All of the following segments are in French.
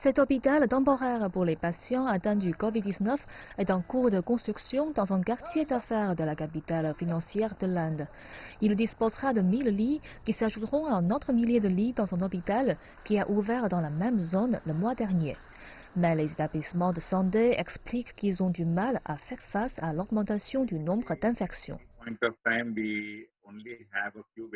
Cet hôpital temporaire pour les patients atteints du Covid-19 est en cours de construction dans un quartier d'affaires de la capitale financière de l'Inde. Il disposera de 1000 lits qui s'ajouteront à un autre millier de lits dans un hôpital qui a ouvert dans la même zone le mois dernier. Mais les établissements de santé expliquent qu'ils ont du mal à faire face à l'augmentation du nombre d'infections.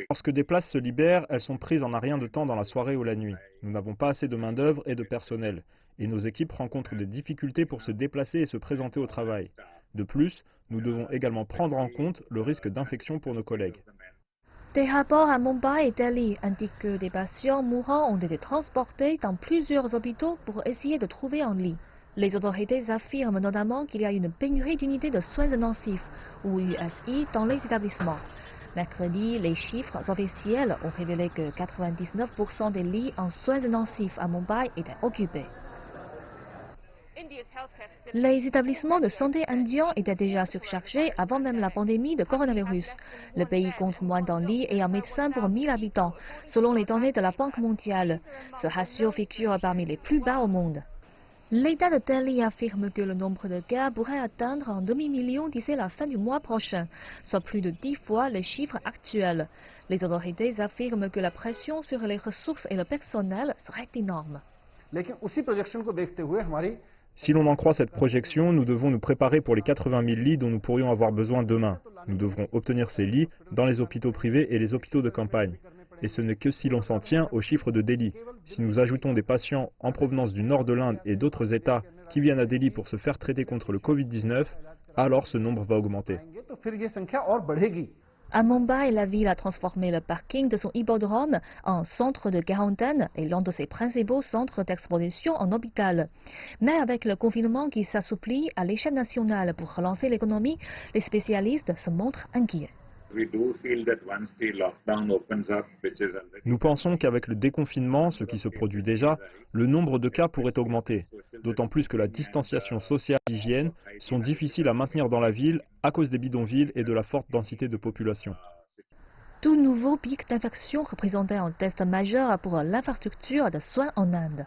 Lorsque des places se libèrent, elles sont prises en un rien de temps dans la soirée ou la nuit. Nous n'avons pas assez de main-d'œuvre et de personnel. Et nos équipes rencontrent des difficultés pour se déplacer et se présenter au travail. De plus, nous devons également prendre en compte le risque d'infection pour nos collègues. Des rapports à Mumbai et Delhi indiquent que des patients mourants ont été transportés dans plusieurs hôpitaux pour essayer de trouver un lit. Les autorités affirment notamment qu'il y a une pénurie d'unités de soins intensifs, ou USI, dans les établissements. Mercredi, les chiffres officiels ont révélé que 99% des lits en soins intensifs à Mumbai étaient occupés. Les établissements de santé indiens étaient déjà surchargés avant même la pandémie de coronavirus. Le pays compte moins d'un lit et un médecin pour 1000 habitants, selon les données de la Banque mondiale. Ce ratio figure parmi les plus bas au monde. L'État de Delhi affirme que le nombre de cas pourrait atteindre un demi-million d'ici la fin du mois prochain, soit plus de 10 fois les chiffres actuels. Les autorités affirment que la pression sur les ressources et le personnel serait énorme. Si l'on en croit cette projection, nous devons nous préparer pour les 80 000 lits dont nous pourrions avoir besoin demain. Nous devrons obtenir ces lits dans les hôpitaux privés et les hôpitaux de campagne. Et ce n'est que si l'on s'en tient aux chiffres de Delhi. Si nous ajoutons des patients en provenance du nord de l'Inde et d'autres États qui viennent à Delhi pour se faire traiter contre le Covid-19, alors ce nombre va augmenter. À Mumbai, la ville a transformé le parking de son hippodrome en centre de quarantaine et l'un de ses principaux centres d'exposition en hôpital. Mais avec le confinement qui s'assouplit à l'échelle nationale pour relancer l'économie, les spécialistes se montrent inquiets. Nous pensons qu'avec le déconfinement, ce qui se produit déjà, le nombre de cas pourrait augmenter. D'autant plus que la distanciation sociale et l'hygiène sont difficiles à maintenir dans la ville à cause des bidonvilles et de la forte densité de population. Tout nouveau pic d'infection représentait un test majeur pour l'infrastructure de soins en Inde.